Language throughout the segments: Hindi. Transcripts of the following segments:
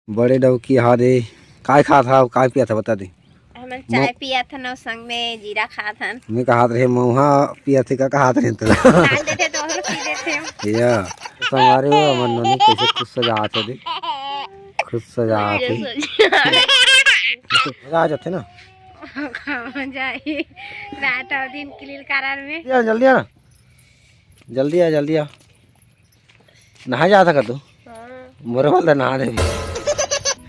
बड़े डौकी हा दे काय खा था काय पिया था बता दे। हमन चाय पिया था न संग में जीरा खा था मैं कहा रहे मऊहा पिया थे का कहा रहे तो डाल देते तो और पी देते या संगारे हो अमर नोनी कैसे खुद सजाते दे खुद सजाते मजा आ जाते ना मजा आई रात और दिन किलिल करार में या जल्दी आ जल्दी आ नहा जाता का तू मोर वाला नहा दे।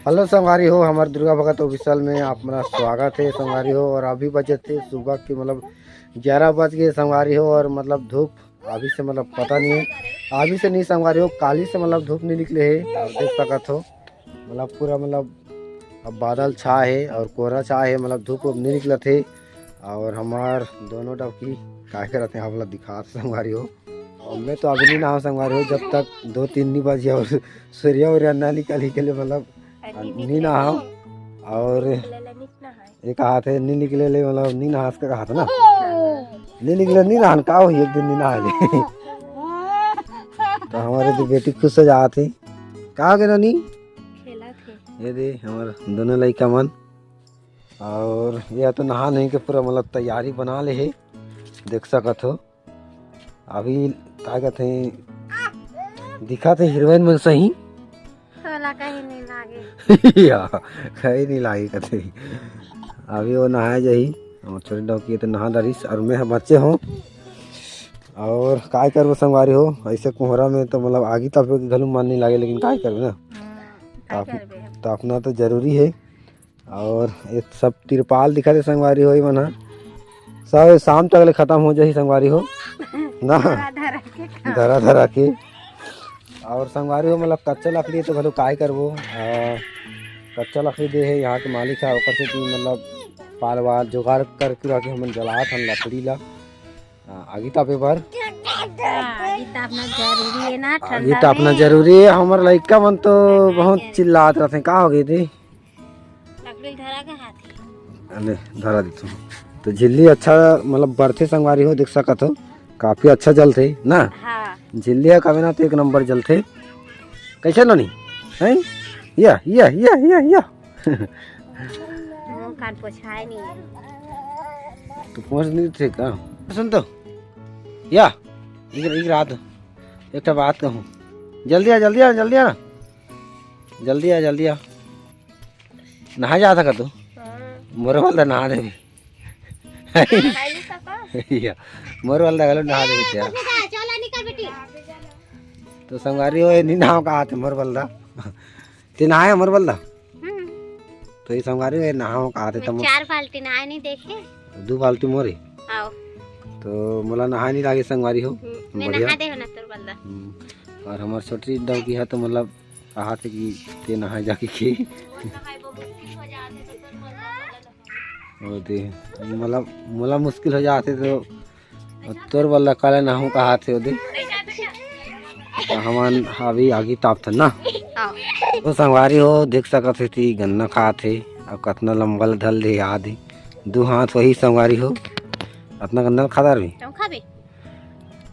हेलो संगारी हो हमारे दुर्गा भगत ऑफिशियल में अपना स्वागत है संगारी हो। और अभी बजे थे सुबह की मतलब 11 बज गए संगारी हो। और मतलब धूप अभी से मतलब पता नहीं है अभी से नहीं संगारी हो काली से मतलब धूप नहीं निकले है। और देख सकत हो मतलब पूरा मतलब अब बादल छा है और कोहरा छा है मतलब धूप नहीं निकला थे। और हमार दोनों डबकी क्या करते हैं हम लोग दिखा संगारी हो। और मैं तो अभी नहीं नहा संगारी हो जब तक 2-3 नहीं बजे और सूर्य और ना निकल के लिए मतलब नहीं नहा। और एक हाथ है नहीं निकले ले मतलब नहीं नहा का कहा था ना नहीं निकले नहीं नहान का हो एक दिन नहीं नहा ले तो हमारे तो बेटी खुश हो जाती कहा गए नानी ये दे हमारे दोनों लड़का मन। और यह तो नहा नहीं के पूरा मतलब तैयारी बना ले है देख सकत हो। अभी क्या कहते हैं दिखाते हीरोइन में सही कहीं नहीं लागे या कहीं नहीं लागे कहते अभी वो नहाया जाही और छोटे डौकी तो नहा डरिस और मैं बच्चे हो। और काय करबो संगवारी हो ऐसे कोहरा में तो मतलब आगे तब घलू मन नहीं लागे लेकिन काय करबे ना तो अपना तो जरूरी है। और ये सब तिरपाल दिखा दे संगवारी हो मना सब शाम तक खत्म हो जाही संगवारी हो ना धरा के। और संगवारी हो मतलब कच्चा लकड़ी तो भलो काय करबो कच्चा लकड़ी दे है यहाँ के मालिक है ऊपर से मतलब पाल वाल जुगाड़ करके रखे हम जलात हम लकड़ी ला आगे तापे पर आगे तापना जरूरी है। हमारे लड़का मन तो बहुत चिल्लात रहते का हो गई थी अरे धरा दी तो झिल्ली अच्छा मतलब बढ़ते संगवारी हो देख सकत हो काफी अच्छा जलते ना झिल्ली कभी ना तो एक नंबर जलते कैसे ननी है या कान पोछाए नहीं तो पहुंच नहीं थे का सुन तो या एक रात एक बात कहूँ जल्दी आ नहा जा था तू मोर वाला नहा दे मोर वाला गलो नहा दे तो संगारी हो नहीं नहाओ का हाथ मोर वाला ते नहाए मोर वाला तो ये संगारी हो नहाओ का हाथ 4 बाल्टी नहाए नहीं देखे 2 बाल्टी मोरे आओ तो मोला नहा नहीं लागे संगवारी हो बढ़िया नहा दे हो ना तोर बल्ला। और हमार छोटी डौकी है तो मतलब कहा थे कि ते नहा जाके के और दे मतलब मोला मुश्किल हो जाते तो तोर बल्ला काले नहाऊं कहा थे दे तो हमान अभी आगे ताप था ना वो संगवारी हो देख सकत थी गन्ना खाते और कितना लंबा ढल दे याद 2 हाथ वही संगवारी हो अपना गन्ना खादार भी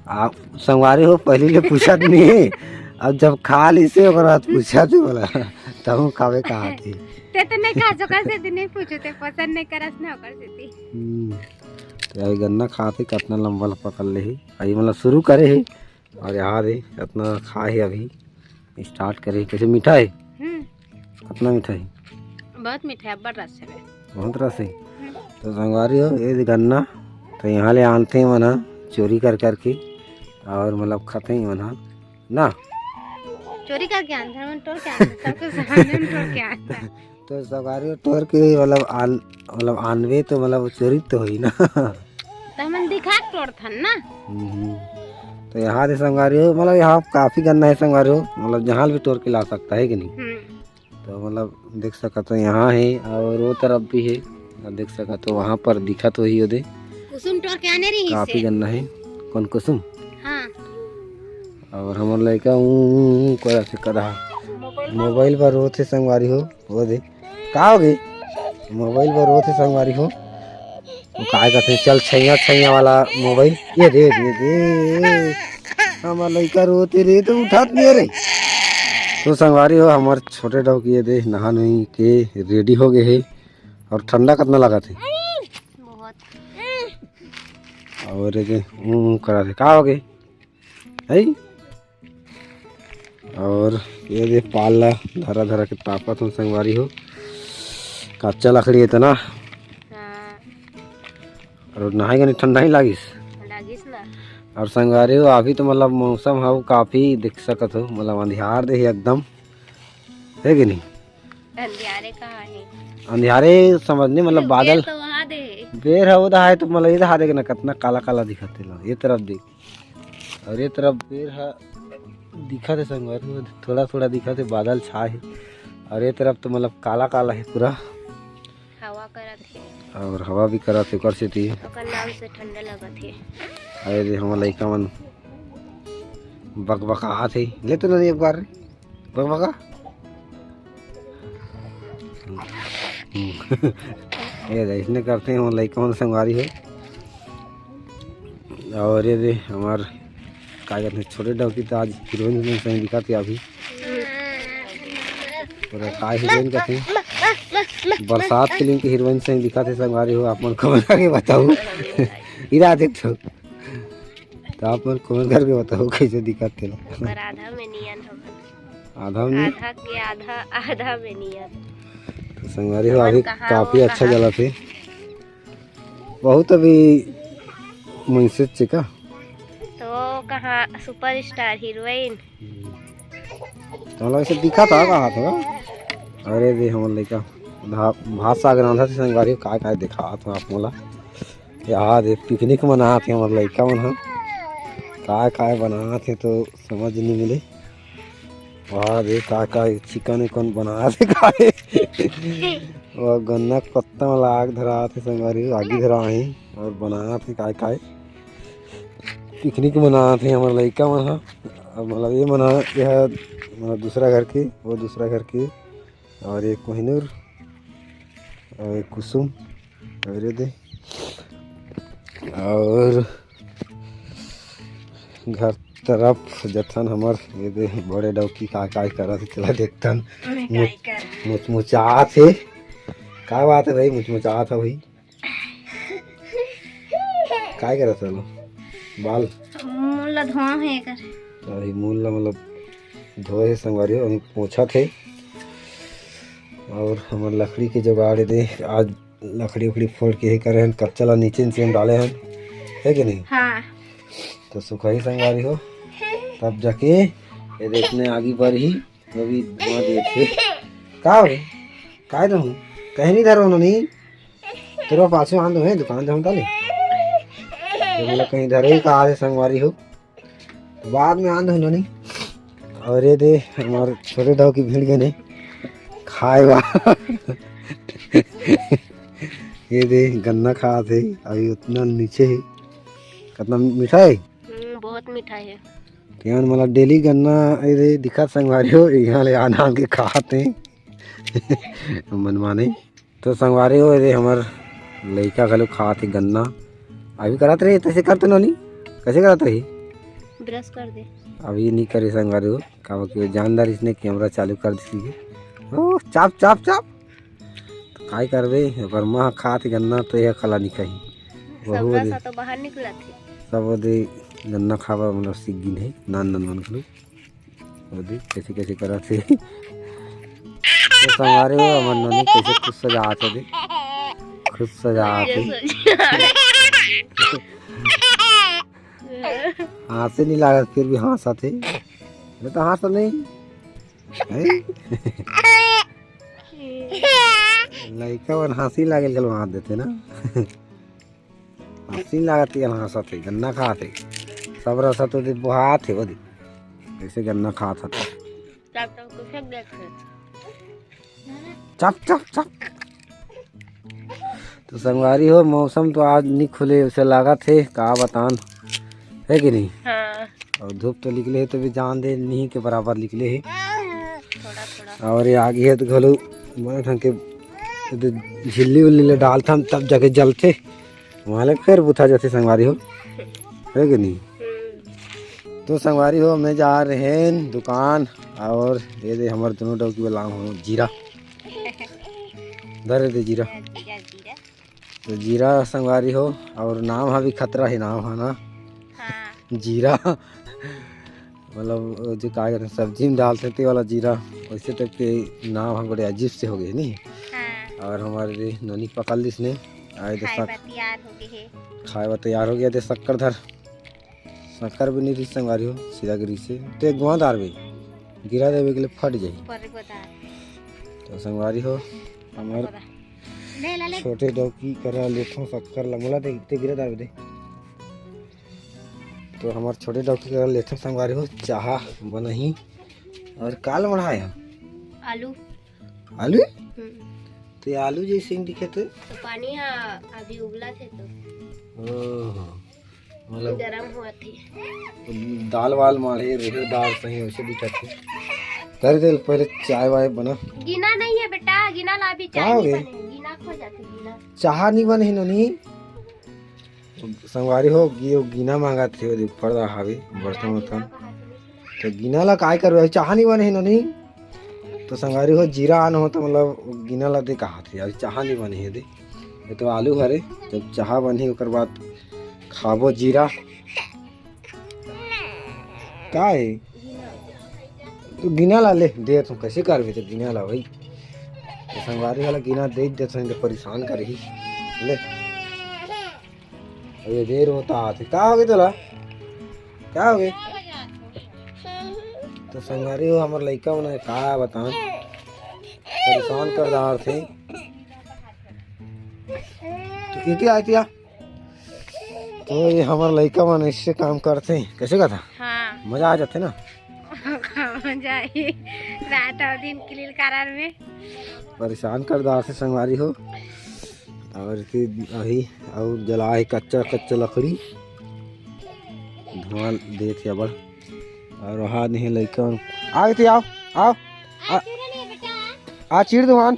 आप संगवारी हो पहले ले पूछा नहीं है अब जब खा ली से बाद पूछा थे बोला तब खावे कहा थी ते तो नहीं खा चुका से नहीं पूछो ते पसंद नहीं करस ना कर से तो ये गन्ना खाते कितना लंबा पकड़ ले है अभी मतलब शुरू करे है और याद है कितना खा है अभी स्टार्ट करे कैसे मीठा है कितना मीठा है बहुत मीठा है रस है बहुत रस है। तो संगवारी हो ये गन्ना तो यहाँ ले आनते हैं मना चोरी कर करके और मतलब खाते हैं मना ना चोरी करके आंधा मन तोड़ के आंधा सब कुछ सामान तोड़ के आंधा तो संगवारी तोड़ के मतलब आनवे तो मतलब चोरी तो हुई ना तो मन दिखा तोड़ था ना तो यहाँ से संगवारी हो मतलब यहाँ काफी गन्ना है संगवारी हो मतलब जहाँ भी तोड़ के ला सकता है कि नहीं तो मतलब देख सकते हो यहाँ है और वो तरफ भी है देख सकते हो वहाँ पर दिखा तो ही दे कुसुम तोड़ के आने रही काफी गन्ना है कौन कुसुम हाँ। और हमारे लड़का कोई से कदा मोबाइल पर रोते संगवारी हो वो दे का हो गई मोबाइल पर रोते संगवारी हो काय कहते चल छैया वाला मोबाइल ये दे हमारा लड़का रोते रे तो उठात नहीं रे तो संगवारी हो हमारे छोटे डौकी ये दे नहा नहीं के रेडी हो गए है और ठंडा कितना लगा थे बहुत। और ये करा थे का हो गए है। और ये दे पाला धरा धरा के तापत हूँ संगवारी हो कच्चा लकड़ी है ना हाँ और नहाएगा नहीं ठंडा ही लागिस लागिस ना। और संगवारी हो अभी तो मतलब मौसम है काफ़ी देख सकत हो मतलब अंधियार दे एकदम है कि नहीं। अंधियारे कहाँ है? अंधियारे समझने मतलब बादल तो वहाँ दे बेर है उधर है तो मतलब इधर हा देख ना कितना काला काला दिखते ला ये तरफ देख और ये तरफ बेर है दिखा थे संगवारी हो थोड़ा थोड़ा दिखा थे बादल छा है और ये तरफ तो मतलब काला काला है पूरा हवा करत है और हवा भी करा थे कर से थी ओकर नाम से ठंडा लगत है। अरे दे हम लइका मन बकबका थे ले तो नहीं एक बार बकबका ये इसने करते हैं हम लइका मन संगवारी है। और ये दे हमार क्या कहते हैं छोटे डौकी तो आज हीरोइन से दिखा थी अभी और का हीरोइन का थी बरसात फिल्म की हीरोइन से दिखा थे संगवारी हो आप मन कमेंट करके बताओ इरा देख तो आप मन कमेंट करके बताओ कैसे दिखाते ला पर आधा में नियन हम आधा में आधा के आधा में नियन। तो संगवारी हो अभी काफी अच्छा जला थे बहुत अभी मैसेज चिका तो कहाँ सुपरस्टार हीरोइन तो मतलब ऐसे दिखा था कहा था। अरे दे हम लइका भात साग रांधा थे संगवारी का का दिखा था आप मोला याद है पिकनिक मना थे हमारे लइका मन का बना थे तो समझ नहीं मिले वाह दे का चिकन कौन बना थे खाए और गन्ना के पत्ता में लाग धरा थे संगवारी आगे धरा है और बना थे का पिकनिक मना थे हमारे लइका मन अब मतलब ये मना यह मतलब दूसरा घर की वो दूसरा घर की और एक कोहिनूर और एक कुसुम और ये दे और घर तरफ जथन हमार ये दे बड़े डौकी का करा थे चला देखतन मुचमुचा थे क्या बात है भाई मुचमुचा था भाई काय करा था लो बाल मूल धुआं है कर अरे मूल मतलब धोए संगवारी अभी पोछा थे और हमारे लकड़ी के जुगाड़ दे आज लकड़ी उकड़ी फोड़ के ही करे हैं कच्चा ला नीचे नीचे हम डाले हैं है कि नहीं। हाँ तो सुखाई संगवारी हो तब जाके ये देखने आगे पर ही अभी धुआं दिए थे का हो काय दो कहीं नहीं धरो नहीं तेरे पास आन दो है दुकान से हम डाले मतलब कहीं धरे ही कहा है संगवारी हो बाद में आन दो नहीं। और ये दे हमारे छोटे दाव की भीड़ गए ने खाएगा ये दे गन्ना खा थे अभी उतना नीचे है कितना मीठा है बहुत मीठा है यहाँ मतलब डेली गन्ना ये दिखा संगवारी हो यहाँ ले आना के खाते मनमाने तो संगवारी हो ये हमार लड़का घलो खाते गन्ना अभी कराते रहे तैसे करते नहीं कैसे कराते रही ब्रश कर दे अभी नहीं करे संगवारी हो कहा कि जानदार इसने कैमरा चालू कर दी ओ चाप चाप चाप तो काय करबे ओकर माँ खात गन्ना तो यह खला नहीं कहीं सबरा तो बाहर निकला थे सब दे गन्ना खावा मतलब सीख गिन है नान नान मन खलो ओदे कैसे कैसे करा थे तो संगवारी हो हमर ननी कैसे खुद सजाते दे खुद सजाते हाथ से नहीं लागत फिर भी हंसा थे तो हंसा नहीं लड़का और हंसी लागे गल हाथ देते ना हंसी लागत है हंसा थे गन्ना खाते सब रसा तो दे बुहा थे वो ऐसे गन्ना खाता था चप चप चप तो संगवारी हो मौसम तो आज नहीं खुले उसे लगा थे का बतान है कि नहीं। हाँ। और धूप तो निकले है तो भी जान दे नहीं के बराबर निकले है थोड़ा थोड़ा और ये आगे है तो घलो बड़े ढंग के झिल्ली उल्ली ले डालता तब जाके जलते वहाँ ले फिर बुथा जाते संगवारी हो है कि नहीं। तो संगवारी हो मैं जा रहे हैं दुकान और ये दे हमारे दोनों डौकी वाला हो जीरा धर दे जीरा। तो जीरा संगवारी हो और नाम है भी खतरा ही नाम है ना। हाँ। जीरा मतलब जो क्या कहते हैं सब्जी में डालते थे वाला जीरा वैसे तक के नाम हम बड़े अजीब से हो गए नहीं। हाँ। और हमारे ननी पकड़ ली इसने आए दे खाए हुआ तैयार हो गया दे शक्कर धर शक्कर भी नहीं रही संगवारी हो सीधा गिरी से तो एक गुआदार भी गिरा देवे के लिए फट जाए। तो संगवारी हो हमारे छोटे डौकी करा लेठों शक्कर लमला दे गिरा दार दे। तो हमारे छोटे डौकी करा लेठों संगवारी हो चाह बनही और काल बढ़ाया आलू आलू तो ये आलू जैसे ही दिखे तो पानी अभी उबला थे तो मतलब गरम हुआ थी दाल वाल मारे रेहर दाल सही वैसे दिखा थे कर दे पहले चाय वाय बना। गिना नहीं है बेटा गिना ला अभी चाय नहीं बने गिना खो जाते गिना चाह नहीं बने ही ननी संगवारी हो गिना मांगा थे वो ऊपर दा हावी बर्तन वर्तन तो गिना ला काय करवे चाह नहीं बने ही ननी। तो संगवारी हो जीरा आन हो तो मतलब गिना ला दे कहा थे अभी चाह नहीं बने दे ये तो आलू हरे जब चाह बनी ओकर बाद खाबो जीरा का है तो गिना ला ले दे तुम कैसे करबे तो गिना ला भाई तो संगवारी वाला गिना दे दे तो परेशान करही ले ये देर होता आते क्या हो गया तोला क्या हो गया। तो संगवारी हो हमारे लड़का बना का बता परेशान कर रहा थे तो क्या आई थी तो ये हमारे लड़का मन इससे काम करते हैं कैसे का था। हाँ। मजा आ जाते ना मजा आई रात और दिन किलिल करार में परेशान कर दार से संगवारी हो और अही और जला है कच्चा कच्चा लकड़ी धुआं दे थे बड़ और वहाँ नहीं लड़का आ गए थे आओ आओ आ चीड़ दुकान।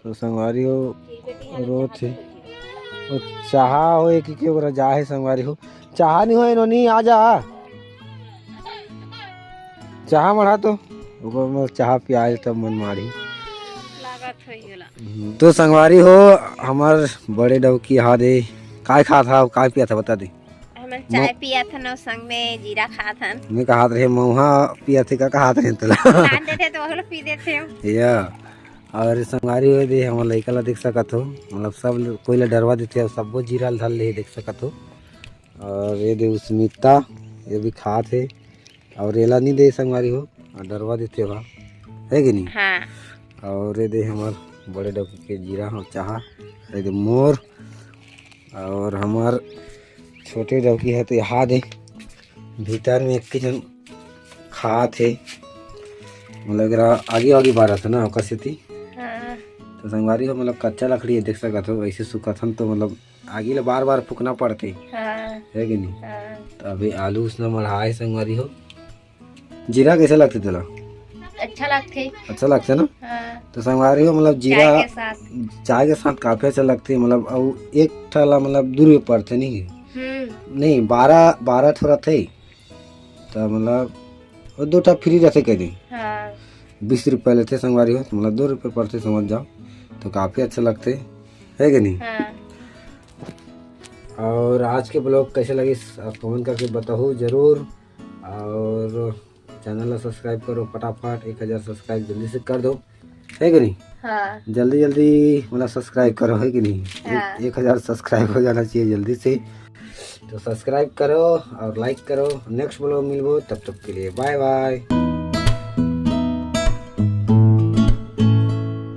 तो संगवारी हो रो थे वो चाह हो एक के जा है संगवारी हो चाह नहीं हो इन्होंने आ जा चाह मढ़ा तो चाह प्याज तब मन मारी। तो संगवारी हो हमार बड़े डौकी हा दे काय खा था काय पिया था बता दे। हम चाय पिया था ना संग में जीरा खा था मैं कहा रहे मऊहा पिया थे का कहा थे तला खान देते तो वो पी देते या और संगवारी हो दे हमार लड़का ला देख सकत हो मतलब सब कोई ला डरवा देते हो सब जीरा ढल ले देख सकत हो। और ये दे स्मिता ये भी खा थे और एला नहीं दे संगवारी हो डरवा देते हो है कि नहीं। हाँ। और ये दे हमार बड़े डौकी के जीरा हो चाह ये दे मोर और हमार छोटे डौकी है तो यहाँ दे भीतर में एक जन खा थे मतलब आगे आगे बारह था ना ओकर से हाँ। तो संगवारी हो मतलब कच्चा लकड़ी है देख सकत हो ऐसे सुखत हम तो मतलब आगे बार बार फूकना पड़ते है कि नहीं। हाँ। तो अभी आलू उसने मढ़ाए संगवारी हो जीरा कैसे लगते तेला अच्छा लगते ना। हाँ। तो संगवारी हो मतलब जीरा चाय के साथ काफी अच्छा लगते मतलब और एक ठला मतलब 2 रुपये पड़ते नहीं 12 थोड़ा थे तो मतलब 2 ठा फ्री रहते कह दी 20 रुपये लेते संगवारी हो तो मतलब 2 रुपये पड़ते समझ जाओ तो काफी अच्छा लगते है कि नहीं। हाँ। और आज के ब्लॉग कैसे लगे आप कमेंट करके बताओ जरूर और चैनल सब्सक्राइब करो फटाफट 1000 सब्सक्राइब जल्दी से कर दो है कि नहीं। हाँ। जल्दी मतलब सब्सक्राइब करो है कि नहीं। हाँ। 1000 सब्सक्राइब हो जाना चाहिए जल्दी से तो सब्सक्राइब करो और लाइक करो। नेक्स्ट ब्लॉग मिलबो तब तक के लिए बाय बाय।